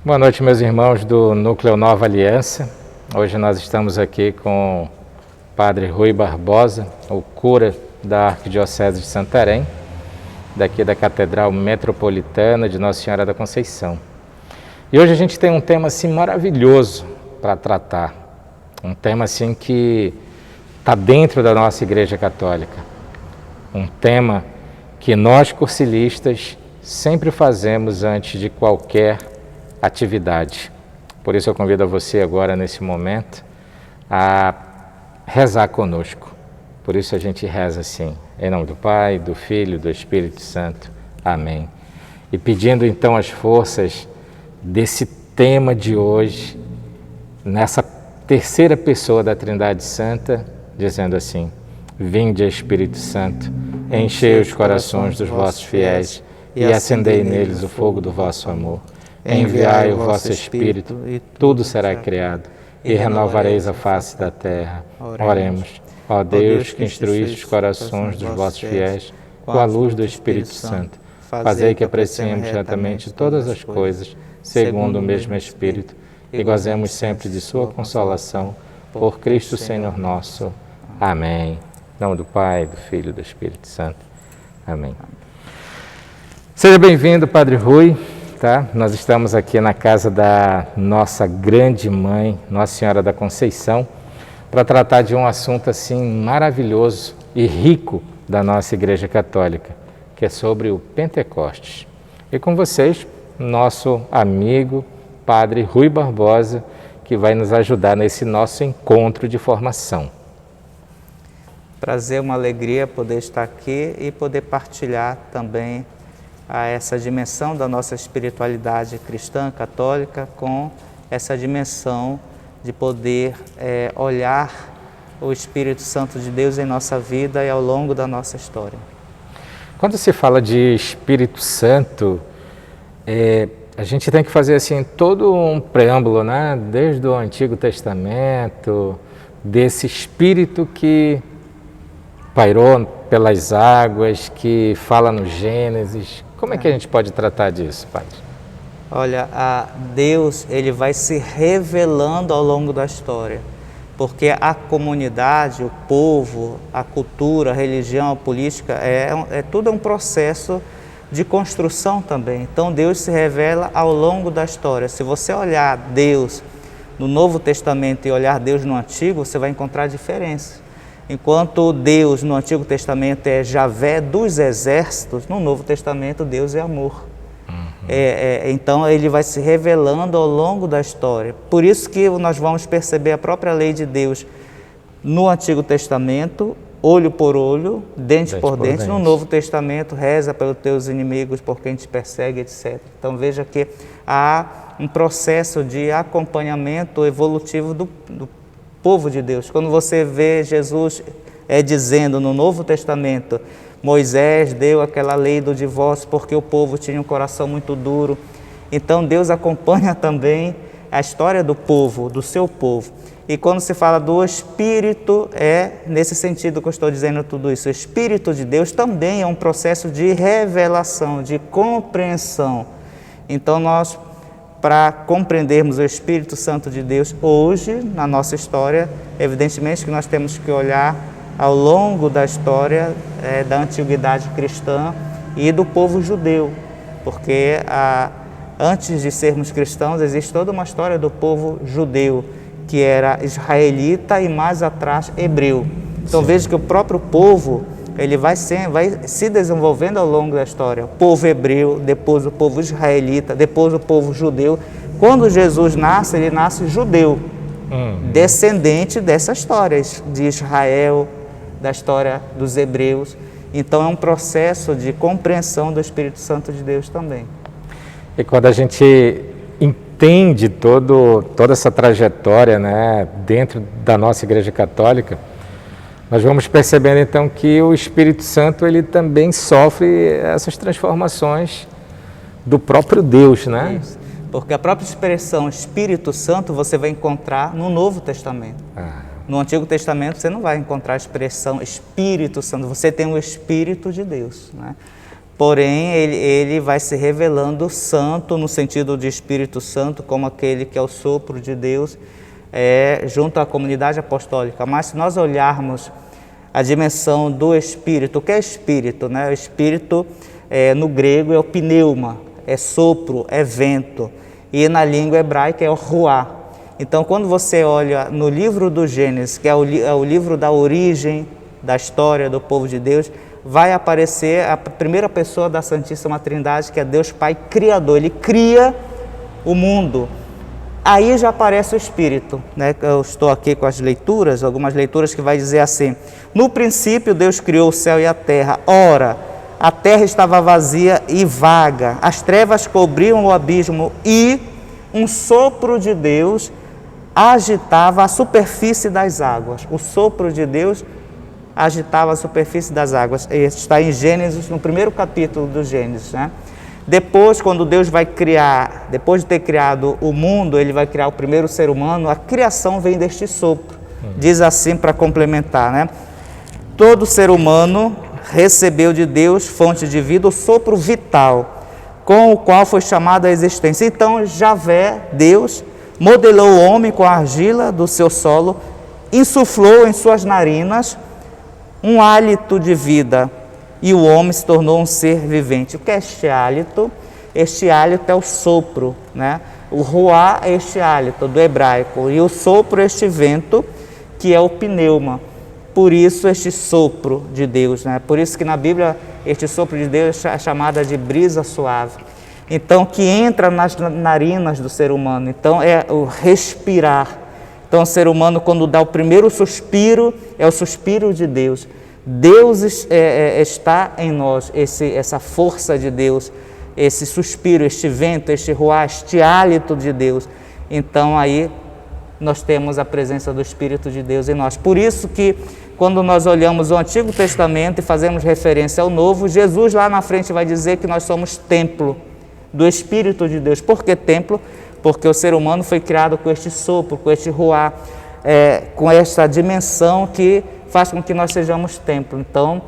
Boa noite, meus irmãos do Núcleo Nova Aliança. Hoje nós estamos aqui com o Padre Rui Barbosa, o cura da Arquidiocese de Santarém, daqui da Catedral Metropolitana de Nossa Senhora da Conceição. E hoje a gente tem um tema assim maravilhoso para tratar, um tema assim que está dentro da nossa Igreja Católica, um tema que nós cursilistas sempre fazemos antes de qualquer atividade. Por isso eu convido a você agora, nesse momento, a rezar conosco. Por isso a gente reza assim, em nome do Pai, do Filho e do Espírito Santo. Amém. E pedindo então as forças desse tema de hoje, nessa terceira pessoa da Trindade Santa, dizendo assim: Vinde, Espírito Santo, enchei os corações dos vossos fiéis e acendei neles o fogo do vosso amor. Enviai o vosso Espírito, e tudo será criado, e renovareis a face da terra. Oremos. Ó Deus, que instruíste os corações dos vossos fiéis com a luz do Espírito Santo, fazei que apreciemos retamente todas as coisas, segundo o mesmo Espírito, e gozemos sempre de sua consolação, por Cristo Senhor nosso. Amém. Em nome do Pai, do Filho e do Espírito Santo. Amém. Seja bem-vindo, Padre Rui. Tá? Nós estamos aqui na casa da nossa grande mãe, Nossa Senhora da Conceição, para tratar de um assunto assim maravilhoso e rico da nossa Igreja Católica, que é sobre o Pentecostes. E com vocês, nosso amigo, Padre Rui Barbosa, que vai nos ajudar nesse nosso encontro de formação. Prazer, uma alegria poder estar aqui e poder partilhar também a essa dimensão da nossa espiritualidade cristã, católica, com essa dimensão de poder olhar o Espírito Santo de Deus em nossa vida e ao longo da nossa história. Quando se fala de Espírito Santo, a gente tem que fazer assim todo um preâmbulo, né? Desde o Antigo Testamento, desse Espírito que pairou pelas águas, que fala no Gênesis. Como é que a gente pode tratar disso, Padre? Olha, Deus ele vai se revelando ao longo da história, porque a comunidade, o povo, a cultura, a religião, a política, tudo é um processo de construção também. Então Deus se revela ao longo da história. Se você olhar Deus no Novo Testamento e olhar Deus no Antigo, você vai encontrar diferença. Enquanto Deus no Antigo Testamento é Javé dos exércitos, no Novo Testamento Deus é amor. Então ele vai se revelando ao longo da história. Por isso que nós vamos perceber a própria lei de Deus no Antigo Testamento, olho por olho, dente por dente. No Novo Testamento, reza pelos teus inimigos, por quem te persegue, etc. Então veja que há um processo de acompanhamento evolutivo do povo de Deus. Quando você vê Jesus dizendo no Novo Testamento, Moisés deu aquela lei do divórcio porque o povo tinha um coração muito duro. Então Deus acompanha também a história do povo, do seu povo. E quando se fala do Espírito, nesse sentido que eu estou dizendo tudo isso. O Espírito de Deus também é um processo de revelação, de compreensão. Então nós, para compreendermos o Espírito Santo de Deus hoje, na nossa história, evidentemente que nós temos que olhar ao longo da história da antiguidade cristã e do povo judeu, porque antes de sermos cristãos existe toda uma história do povo judeu, que era israelita e mais atrás hebreu. Então Sim. Veja que o próprio povo ele vai se desenvolvendo ao longo da história. O povo hebreu, depois o povo israelita, depois o povo judeu. Quando Jesus nasce, ele nasce judeu, descendente dessa história de Israel, da história dos hebreus. Então é um processo de compreensão do Espírito Santo de Deus também. E quando a gente entende toda essa trajetória, né, dentro da nossa Igreja Católica, nós vamos percebendo então que o Espírito Santo ele também sofre essas transformações do próprio Deus, né? Isso. Porque a própria expressão Espírito Santo você vai encontrar no Novo Testamento. No Antigo Testamento você não vai encontrar a expressão Espírito Santo, você tem o Espírito de Deus, né? Porém, ele vai se revelando santo no sentido de Espírito Santo, como aquele que é o sopro de Deus, junto à comunidade apostólica. Mas se nós olharmos a dimensão do Espírito, o que é Espírito, né? O Espírito no grego é o pneuma, é sopro, é vento, e na língua hebraica é o ruá. Então, quando você olha no livro do Gênesis, que é o livro da origem da história do povo de Deus, vai aparecer a primeira pessoa da Santíssima Trindade, que é Deus Pai Criador. Ele cria o mundo. Aí já aparece o Espírito, né? Eu estou aqui com as leituras, algumas leituras que vai dizer assim: no princípio Deus criou o céu e a terra. Ora, a terra estava vazia e vaga, as trevas cobriam o abismo e um sopro de Deus agitava a superfície das águas. O sopro de Deus agitava a superfície das águas. Está em Gênesis, no primeiro capítulo do Gênesis, né? Depois, quando Deus vai criar, depois de ter criado o mundo, ele vai criar o primeiro ser humano, a criação vem deste sopro. Diz assim, para complementar, né? Todo ser humano recebeu de Deus, fonte de vida, o sopro vital, com o qual foi chamada a existência. Então, Javé, Deus, modelou o homem com a argila do seu solo, insuflou em suas narinas um hálito de vida, e o homem se tornou um ser vivente. O que é este hálito? Este hálito é o sopro, né? O ruá é este hálito do hebraico, e o sopro é este vento, que é o pneuma. Por isso este sopro de Deus, né? Por isso que na Bíblia este sopro de Deus é chamada de brisa suave. Então, que entra nas narinas do ser humano. Então, é o respirar. Então, o ser humano, quando dá o primeiro suspiro, é o suspiro de Deus. Deus está em nós, essa força de Deus, esse suspiro, este vento, este ruá, este hálito de Deus. Então, aí nós temos a presença do Espírito de Deus em nós. Por isso que, quando nós olhamos o Antigo Testamento e fazemos referência ao Novo, Jesus lá na frente vai dizer que nós somos templo do Espírito de Deus. Por que templo? Porque o ser humano foi criado com este sopro, com este ruá, com essa dimensão que faz com que nós sejamos templo. Então,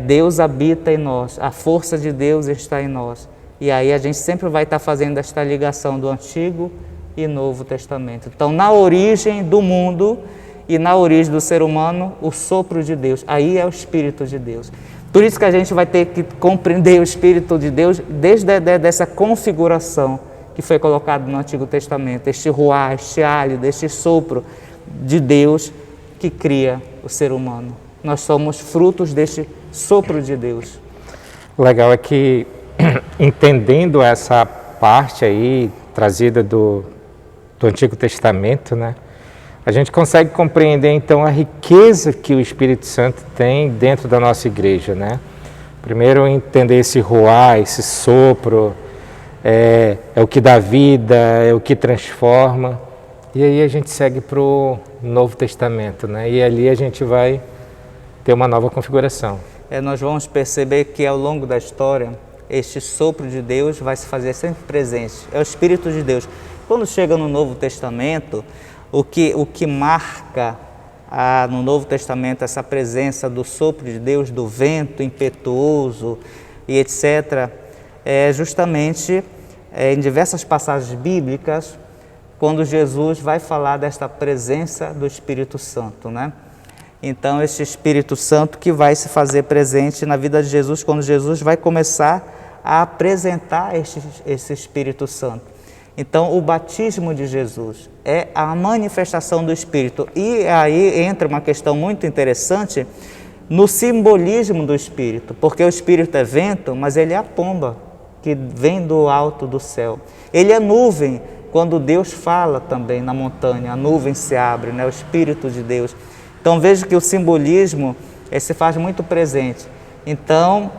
Deus habita em nós, a força de Deus está em nós. E aí a gente sempre vai estar fazendo esta ligação do Antigo e Novo Testamento. Então, na origem do mundo e na origem do ser humano, o sopro de Deus, aí é o Espírito de Deus. Por isso que a gente vai ter que compreender o Espírito de Deus desde essa configuração que foi colocado no Antigo Testamento, este ruá, este hálito, este sopro de Deus que cria o ser humano. Nós somos frutos deste sopro de Deus. O legal é que, entendendo essa parte aí, trazida do Antigo Testamento, né, a gente consegue compreender, então, a riqueza que o Espírito Santo tem dentro da nossa igreja, né? Primeiro, entender esse ruá, esse sopro, é o que dá vida, é o que transforma. E aí a gente segue para o Novo Testamento, né? E ali a gente vai ter uma nova configuração. Nós vamos perceber que ao longo da história, este sopro de Deus vai se fazer sempre presente. É o Espírito de Deus. Quando chega no Novo Testamento, o que marca no Novo Testamento essa presença do sopro de Deus, do vento impetuoso e etc., é justamente em diversas passagens bíblicas, quando Jesus vai falar desta presença do Espírito Santo, né? Então, este Espírito Santo que vai se fazer presente na vida de Jesus, quando Jesus vai começar a apresentar esse Espírito Santo. Então, o batismo de Jesus é a manifestação do Espírito. E aí entra uma questão muito interessante no simbolismo do Espírito, porque o Espírito é vento, mas ele é a pomba que vem do alto do céu. Ele é nuvem, quando Deus fala também na montanha, a nuvem se abre, né? O Espírito de Deus. Então, veja que o simbolismo se faz muito presente. Então,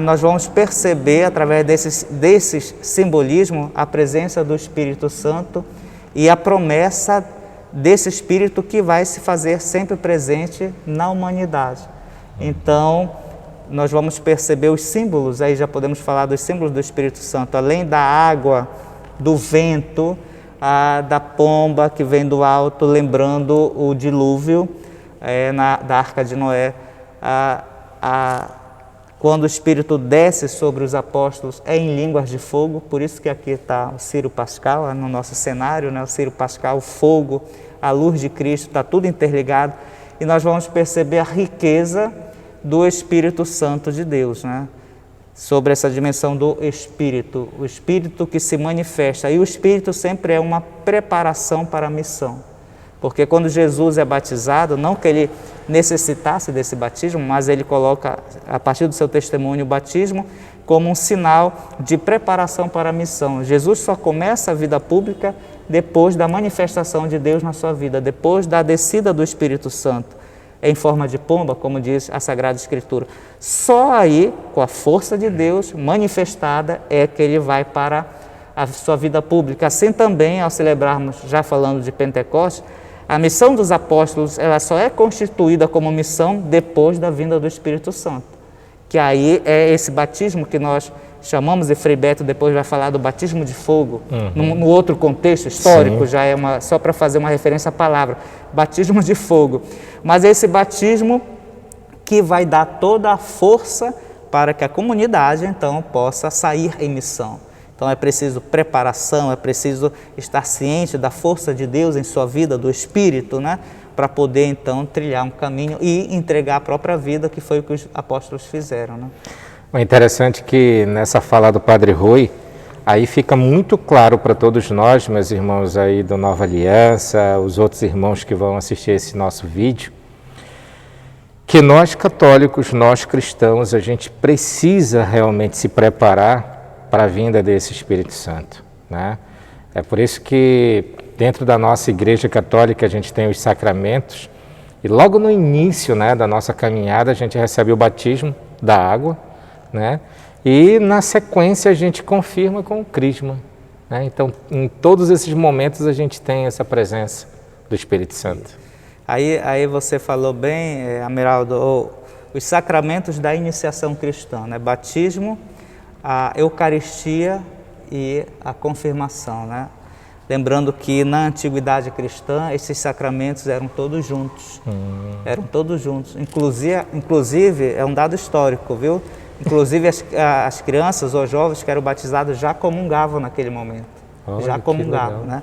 nós vamos perceber, através desses simbolismos, a presença do Espírito Santo e a promessa desse Espírito que vai se fazer sempre presente na humanidade. Então, nós vamos perceber os símbolos, aí já podemos falar dos símbolos do Espírito Santo, além da água, do vento, da pomba que vem do alto, lembrando o dilúvio da Arca de Noé, quando o Espírito desce sobre os apóstolos, é em línguas de fogo, por isso que aqui está o Ciro Pascal, no nosso cenário, né? O Ciro Pascal, o fogo, a luz de Cristo, está tudo interligado, e nós vamos perceber a riqueza do Espírito Santo de Deus, né? Sobre essa dimensão do Espírito, o Espírito que se manifesta, e o Espírito sempre é uma preparação para a missão, porque quando Jesus é batizado, não que ele necessitasse desse batismo, mas ele coloca, a partir do seu testemunho, o batismo como um sinal de preparação para a missão. Jesus só começa a vida pública depois da manifestação de Deus na sua vida, depois da descida do Espírito Santo, em forma de pomba, como diz a Sagrada Escritura. Só aí, com a força de Deus manifestada, é que ele vai para a sua vida pública. Assim também, ao celebrarmos, já falando de Pentecostes, a missão dos apóstolos, ela só é constituída como missão depois da vinda do Espírito Santo, que aí é esse batismo que nós chamamos, e Frei Beto depois vai falar do batismo de fogo, no outro contexto histórico. Sim. Já é só para fazer uma referência à palavra, batismo de fogo. Mas é esse batismo que vai dar toda a força para que a comunidade, então, possa sair em missão. Então é preciso preparação, é preciso estar ciente da força de Deus em sua vida, do Espírito, né? Para poder então trilhar um caminho e entregar a própria vida, que foi o que os apóstolos fizeram, né? É interessante que nessa fala do Padre Rui, aí fica muito claro para todos nós, meus irmãos aí do Nova Aliança, os outros irmãos que vão assistir esse nosso vídeo, que nós católicos, nós cristãos, a gente precisa realmente se preparar para a vinda desse Espírito Santo, né? É por isso que dentro da nossa Igreja Católica a gente tem os sacramentos, e logo no início, né, da nossa caminhada a gente recebe o batismo da água, né? E na sequência a gente confirma com o crisma, né? Então em todos esses momentos a gente tem essa presença do Espírito Santo. Aí você falou bem, Amiraldo, os sacramentos da iniciação cristã, né? Batismo, a Eucaristia e a confirmação, né? Lembrando que na antiguidade cristã esses sacramentos eram todos juntos, eram todos juntos. Inclusive é um dado histórico, viu? Inclusive as crianças ou jovens que eram batizados já comungavam naquele momento, já comungavam, né?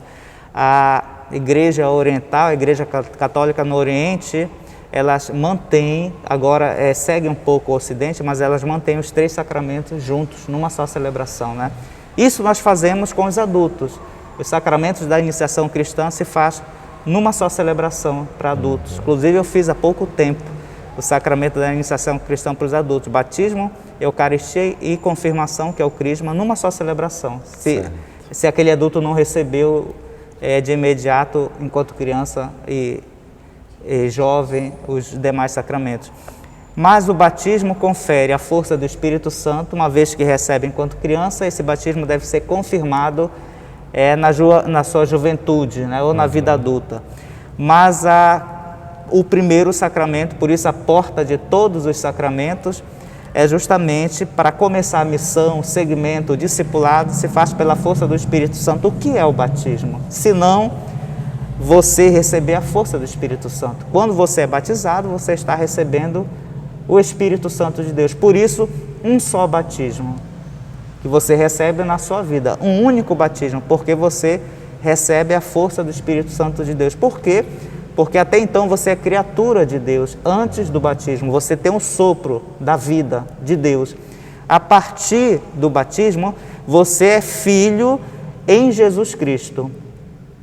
A Igreja Oriental, a Igreja Católica no Oriente, elas mantêm, agora seguem um pouco o Ocidente, mas elas mantêm os 3 sacramentos juntos, numa só celebração, né? Isso nós fazemos com os adultos. Os sacramentos da iniciação cristã se faz numa só celebração para adultos. Inclusive eu fiz há pouco tempo o sacramento da iniciação cristã para os adultos, batismo, Eucaristia e confirmação, que é o crisma, numa só celebração. Se aquele adulto não recebeu de imediato, enquanto criança e jovem, os demais sacramentos. Mas o batismo confere a força do Espírito Santo, uma vez que recebe enquanto criança. Esse batismo deve ser confirmado na sua juventude, né, ou na vida adulta. Mas o primeiro sacramento, por isso a porta de todos os sacramentos, é justamente para começar a missão, o segmento, o discipulado, se faz pela força do Espírito Santo. O que é o batismo? Se não você receber a força do Espírito Santo. Quando você é batizado, você está recebendo o Espírito Santo de Deus. Por isso, um só batismo que você recebe na sua vida, um único batismo, porque você recebe a força do Espírito Santo de Deus. Por quê? Porque até então você é criatura de Deus. Antes do batismo, você tem um sopro da vida de Deus. A partir do batismo, você é filho em Jesus Cristo.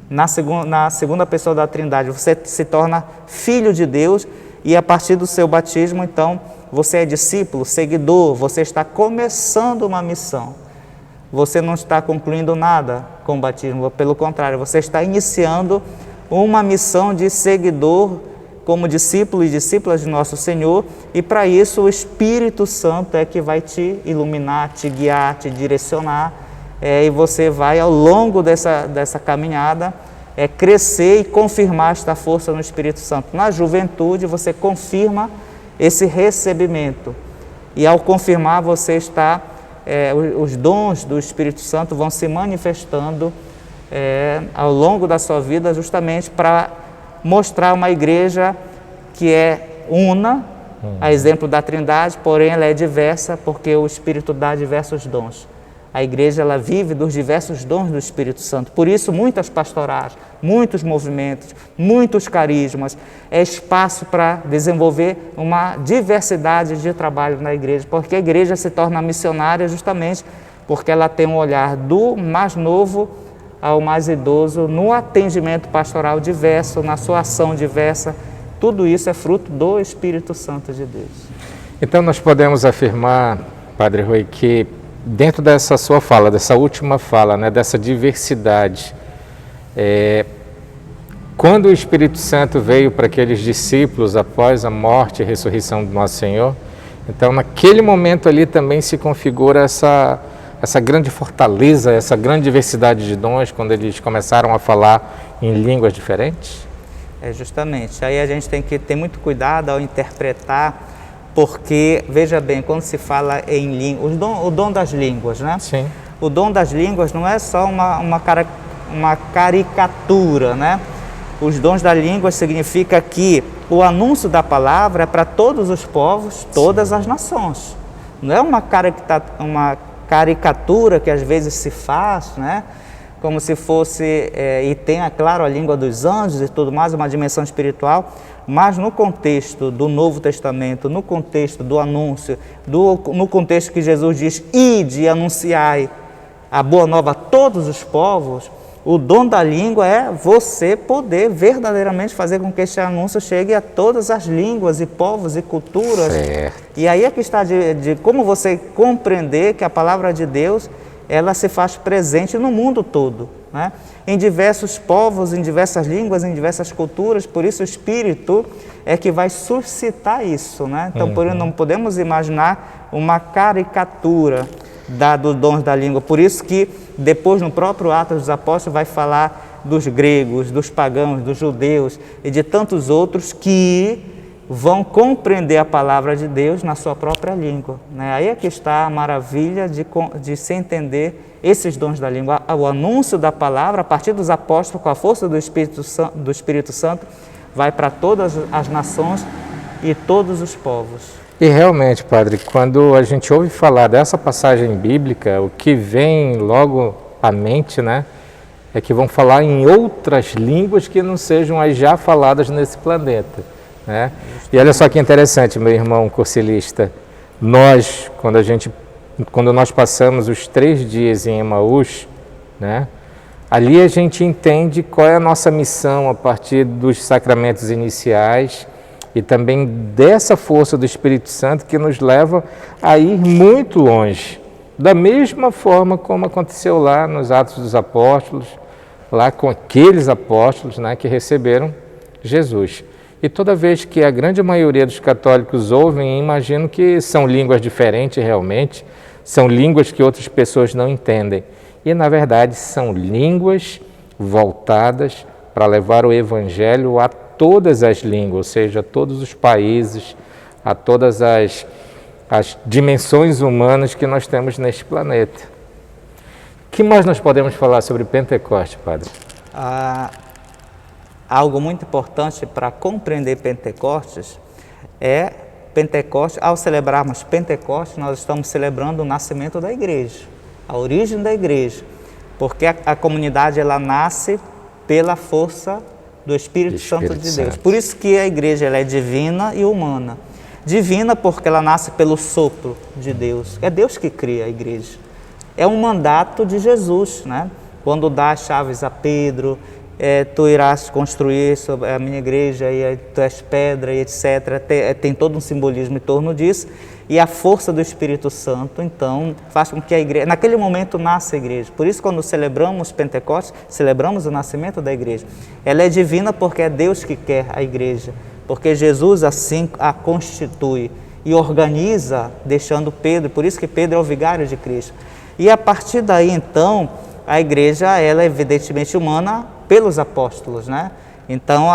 Na segunda pessoa da Trindade, você se torna filho de Deus, e a partir do seu batismo, então, você é discípulo, seguidor, você está começando uma missão. Você não está concluindo nada com o batismo, pelo contrário, você está iniciando uma missão de seguidor, como discípulo e discípula de nosso Senhor, e para isso o Espírito Santo é que vai te iluminar, te guiar, te direcionar, e você vai ao longo dessa caminhada crescer e confirmar esta força no Espírito Santo. Na juventude você confirma esse recebimento, e ao confirmar você está, os dons do Espírito Santo vão se manifestando ao longo da sua vida, justamente para mostrar uma igreja que é una, A exemplo da Trindade, porém, ela é diversa porque o Espírito dá diversos dons. A igreja, ela vive dos diversos dons do Espírito Santo. Por isso, muitas pastorais, muitos movimentos, muitos carismas, é espaço para desenvolver uma diversidade de trabalho na igreja, porque a igreja se torna missionária justamente porque ela tem um olhar do mais novo ao mais idoso, no atendimento pastoral diverso, na sua ação diversa. Tudo isso é fruto do Espírito Santo de Deus. Então nós podemos afirmar, Padre Rui, que dentro dessa sua fala, dessa última fala, né, dessa diversidade, quando o Espírito Santo veio para aqueles discípulos após a morte e ressurreição do nosso Senhor, então naquele momento ali também se configura essa grande fortaleza, essa grande diversidade de dons, quando eles começaram a falar em línguas diferentes? Justamente. Aí a gente tem que ter muito cuidado ao interpretar, porque, veja bem, quando se fala em língua, o dom das línguas, né? Sim. O dom das línguas não é só uma caricatura, né? Os dons da língua significa que o anúncio da palavra é para todos os povos, todas as nações. Não é uma caricatura que às vezes se faz, né? Como se fosse, e tem, é claro, a língua dos anjos e tudo mais, uma dimensão espiritual, mas no contexto do Novo Testamento, no contexto do anúncio, no contexto que Jesus diz, ide e anunciai a boa nova a todos os povos, o dom da língua é você poder verdadeiramente fazer com que este anúncio chegue a todas as línguas e povos e culturas. Certo. E aí é que está de como você compreender que a palavra de Deus, ela se faz presente no mundo todo, né? Em diversos povos, em diversas línguas, em diversas culturas. Por isso o Espírito é que vai suscitar isso, né? Então, por isso não podemos imaginar uma caricatura dos dons da língua. Por isso que depois no próprio Atos dos Apóstolos vai falar dos gregos, dos pagãos, dos judeus e de tantos outros que vão compreender a palavra de Deus na sua própria língua, né? Aí é que está a maravilha de se entender esses dons da língua. O anúncio da palavra, a partir dos apóstolos, com a força do Espírito Santo, vai para todas as nações e todos os povos. E realmente, Padre, quando a gente ouve falar dessa passagem bíblica, o que vem logo à mente, né, é que vão falar em outras línguas que não sejam as já faladas nesse planeta, né? E olha só que interessante, meu irmão cursilista, quando nós passamos os 3 dias em Emaús, né, ali a gente entende qual é a nossa missão a partir dos sacramentos iniciais e também dessa força do Espírito Santo que nos leva a ir muito longe, da mesma forma como aconteceu lá nos Atos dos Apóstolos, lá com aqueles apóstolos, né, que receberam Jesus. E toda vez que a grande maioria dos católicos ouvem, imagino que são línguas diferentes realmente, são línguas que outras pessoas não entendem. E, na verdade, são línguas voltadas para levar o Evangelho a todas as línguas, ou seja, a todos os países, a todas as dimensões humanas que nós temos neste planeta. O que mais nós podemos falar sobre Pentecoste, Padre? Algo muito importante para compreender Pentecostes é Pentecostes. Ao celebrarmos Pentecostes, nós estamos celebrando o nascimento da igreja, a origem da igreja, porque a comunidade ela nasce pela força do Espírito Santo de Deus. Por isso que a igreja ela é divina e humana. Divina porque ela nasce pelo sopro de Deus. É Deus que cria a igreja. É um mandato de Jesus, né? Quando dá as chaves a Pedro, tu irás construir sobre a minha igreja e tu és pedra e etc. Tem todo um simbolismo em torno disso. E a força do Espírito Santo, então, faz com que a igreja... Naquele momento nasce a igreja. Por isso, quando celebramos Pentecostes, celebramos o nascimento da igreja. Ela é divina porque é Deus que quer a igreja. Porque Jesus assim a constitui e organiza, deixando Pedro. Por isso que Pedro é o vigário de Cristo. E a partir daí, então, a igreja ela é evidentemente humana pelos apóstolos, né? Então,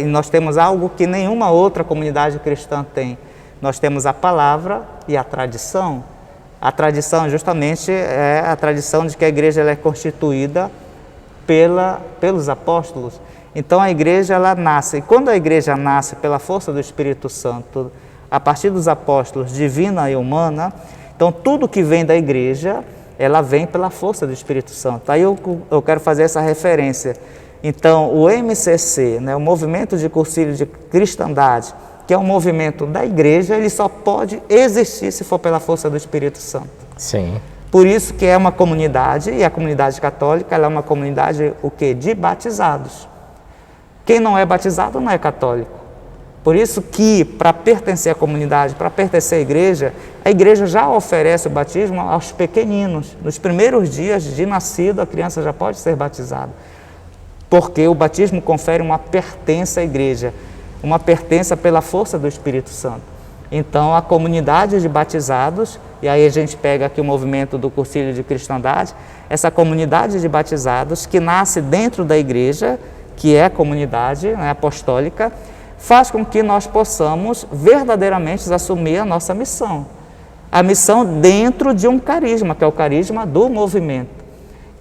nós temos algo que nenhuma outra comunidade cristã tem. Nós temos a palavra e a tradição. A tradição justamente é a tradição de que a igreja ela é constituída pelos apóstolos. Então a igreja ela nasce. E quando a igreja nasce pela força do Espírito Santo, a partir dos apóstolos, divina e humana. Então, tudo que vem da igreja, ela vem pela força do Espírito Santo. Aí eu quero fazer essa referência. Então, o MCC, né, o Movimento de Cursilho de Cristandade, que é um movimento da igreja, ele só pode existir se for pela força do Espírito Santo. Sim. Por isso que é uma comunidade, e a comunidade católica ela é uma comunidade o quê? De batizados. Quem não é batizado não é católico. Por isso que, para pertencer à comunidade, para pertencer à a igreja já oferece o batismo aos pequeninos. Nos primeiros dias de nascido, a criança já pode ser batizada. Porque o batismo confere uma pertença à igreja, uma pertença pela força do Espírito Santo. Então, a comunidade de batizados, e aí a gente pega aqui o movimento do Cursilho de Cristandade, essa comunidade de batizados que nasce dentro da igreja, que é a comunidade, né, apostólica, faz com que nós possamos verdadeiramente assumir a nossa missão. A missão dentro de um carisma, que é o carisma do movimento,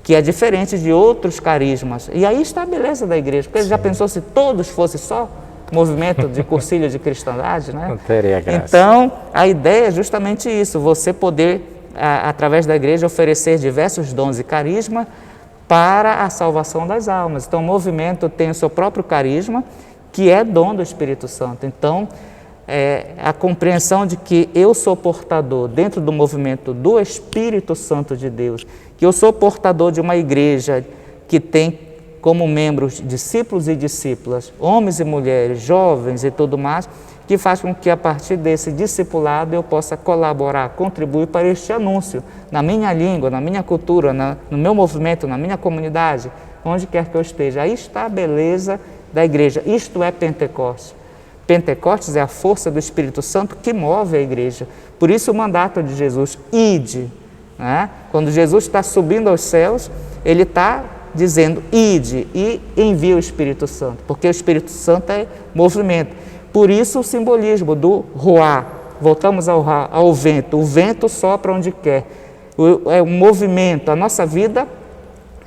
que é diferente de outros carismas. E aí está a beleza da igreja, porque já pensou se todos fossem só movimento de cursilho de cristandade, né? Não teria graça. Então, a ideia é justamente isso, você poder, através da igreja, oferecer diversos dons e carisma para a salvação das almas. Então, o movimento tem o seu próprio carisma, que é dom do Espírito Santo. Então, a compreensão de que eu sou portador, dentro do movimento do Espírito Santo de Deus, que eu sou portador de uma igreja que tem como membros discípulos e discípulas, homens e mulheres, jovens e tudo mais, que faz com que a partir desse discipulado eu possa colaborar, contribuir para este anúncio, na minha língua, na minha cultura, no meu movimento, na minha comunidade, onde quer que eu esteja. Aí está a beleza da igreja, isto é Pentecostes. Pentecostes é a força do Espírito Santo que move a igreja. Por isso o mandato de Jesus, ide. Né? Quando Jesus está subindo aos céus, ele está dizendo, ide e envia o Espírito Santo, porque o Espírito Santo é movimento. Por isso o simbolismo do ruá, voltamos ao vento, o vento sopra onde quer. É um movimento, a nossa vida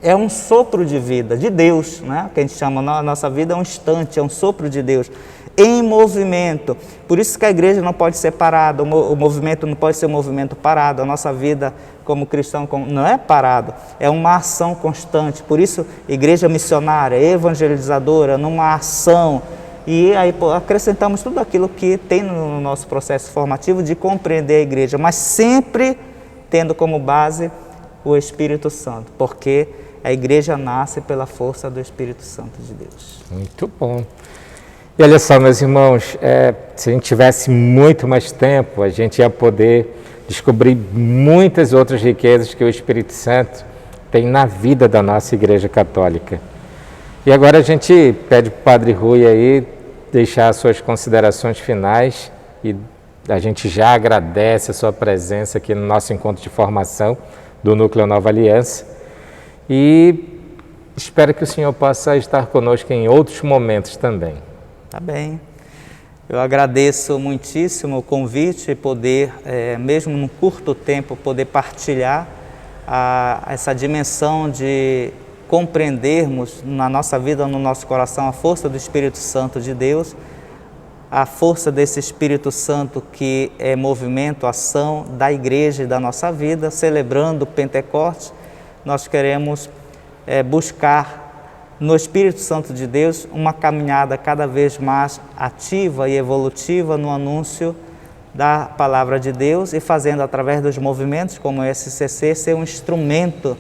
é um sopro de vida, de Deus, né? Que a gente chama, a nossa vida é um instante, é um sopro de Deus, em movimento. Por isso que a igreja não pode ser parada, o movimento não pode ser um movimento parado, a nossa vida como cristão não é parado, é uma ação constante. Por isso, igreja missionária, evangelizadora, numa ação. E aí acrescentamos tudo aquilo que tem no nosso processo formativo de compreender a igreja, mas sempre tendo como base o Espírito Santo, porque a igreja nasce pela força do Espírito Santo de Deus. Muito bom. E olha só, meus irmãos, se a gente tivesse muito mais tempo, a gente ia poder descobrir muitas outras riquezas que o Espírito Santo tem na vida da nossa Igreja Católica. E agora a gente pede para o Padre Rui aí deixar as suas considerações finais e a gente já agradece a sua presença aqui no nosso encontro de formação do Núcleo Nova Aliança e espero que o senhor possa estar conosco em outros momentos também. Tá bem. Eu agradeço muitíssimo o convite e poder, mesmo num curto tempo, poder partilhar essa dimensão de compreendermos na nossa vida, no nosso coração, a força do Espírito Santo de Deus, a força desse Espírito Santo que é movimento, ação da igreja e da nossa vida, celebrando o Pentecostes. Nós queremos buscar no Espírito Santo de Deus uma caminhada cada vez mais ativa e evolutiva no anúncio da Palavra de Deus e fazendo através dos movimentos como o SCC ser um instrumento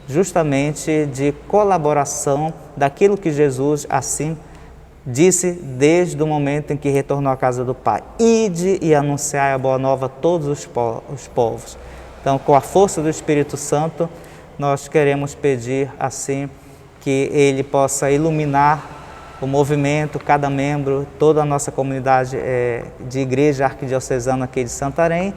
justamente de colaboração daquilo que Jesus assim disse desde o momento em que retornou à casa do Pai. Ide e anunciai a boa nova a todos os povos. Então, com a força do Espírito Santo, nós queremos pedir assim que Ele possa iluminar o movimento, cada membro, toda a nossa comunidade de igreja arquidiocesana aqui de Santarém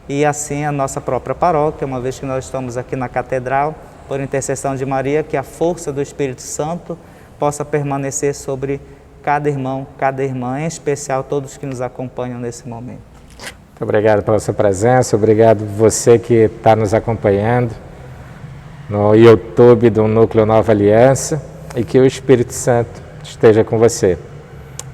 e assim a nossa própria paróquia, uma vez que nós estamos aqui na Catedral, por intercessão de Maria, que a força do Espírito Santo possa permanecer sobre cada irmão, cada irmã, em especial todos que nos acompanham nesse momento. Muito obrigado pela sua presença, obrigado você que está nos acompanhando no YouTube do Núcleo Nova Aliança e que o Espírito Santo esteja com você.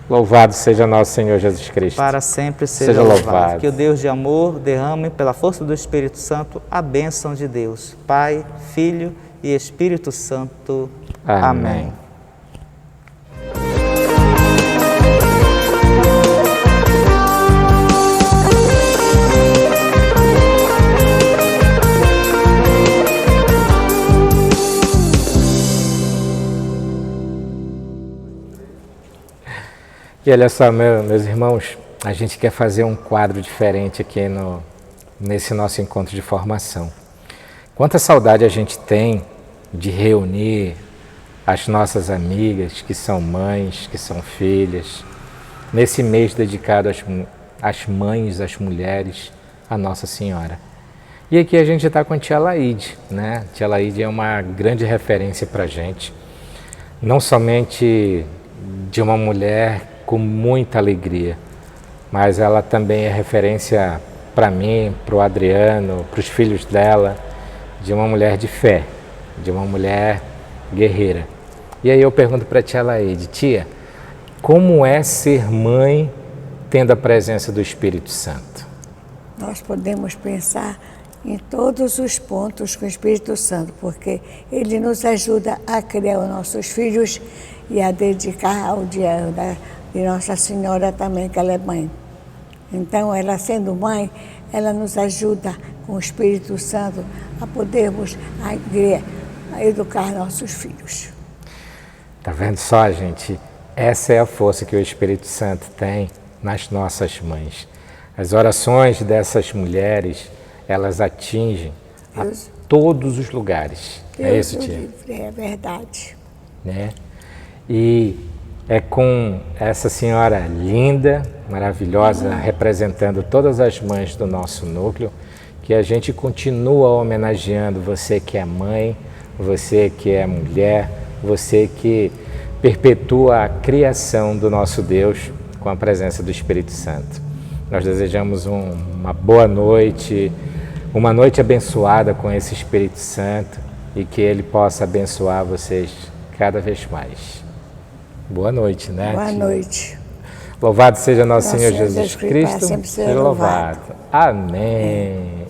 Louvado seja nosso Senhor Jesus Cristo. Para sempre seja louvado. Que o Deus de amor derrame pela força do Espírito Santo a bênção de Deus, Pai, Filho e Espírito Santo. Amém. E olha só, meus irmãos, a gente quer fazer um quadro diferente aqui nesse nosso encontro de formação. Quanta saudade a gente tem de reunir as nossas amigas que são mães, que são filhas, nesse mês dedicado às mães, às mulheres, à Nossa Senhora. E aqui a gente está com a tia Laíde, né? A tia Laíde é uma grande referência para a gente, não somente de uma mulher com muita alegria, mas ela também é referência para mim, para o Adriano, para os filhos dela, de uma mulher de fé, de uma mulher guerreira. E aí eu pergunto para a tia Laíde, tia, como é ser mãe tendo a presença do Espírito Santo? Nós podemos pensar em todos os pontos com o Espírito Santo, porque ele nos ajuda a criar os nossos filhos e a dedicar ao dia de Nossa Senhora também, que ela é mãe. Então, ela sendo mãe, ela nos ajuda com o Espírito Santo a podermos educar nossos filhos. Tá vendo só, gente? Essa é a força que o Espírito Santo tem nas nossas mães. As orações dessas mulheres, elas atingem a todos os lugares. É isso, tia? É verdade. Né? E é com essa senhora linda, maravilhosa, representando todas as mães do nosso núcleo, que a gente continua homenageando você que é mãe, você que é mulher, você que perpetua a criação do nosso Deus com a presença do Espírito Santo. Nós desejamos uma boa noite, uma noite abençoada com esse Espírito Santo e que ele possa abençoar vocês cada vez mais. Boa noite, né? Boa noite. Louvado seja nosso Senhor Jesus Cristo. Sempre seja louvado. Amém.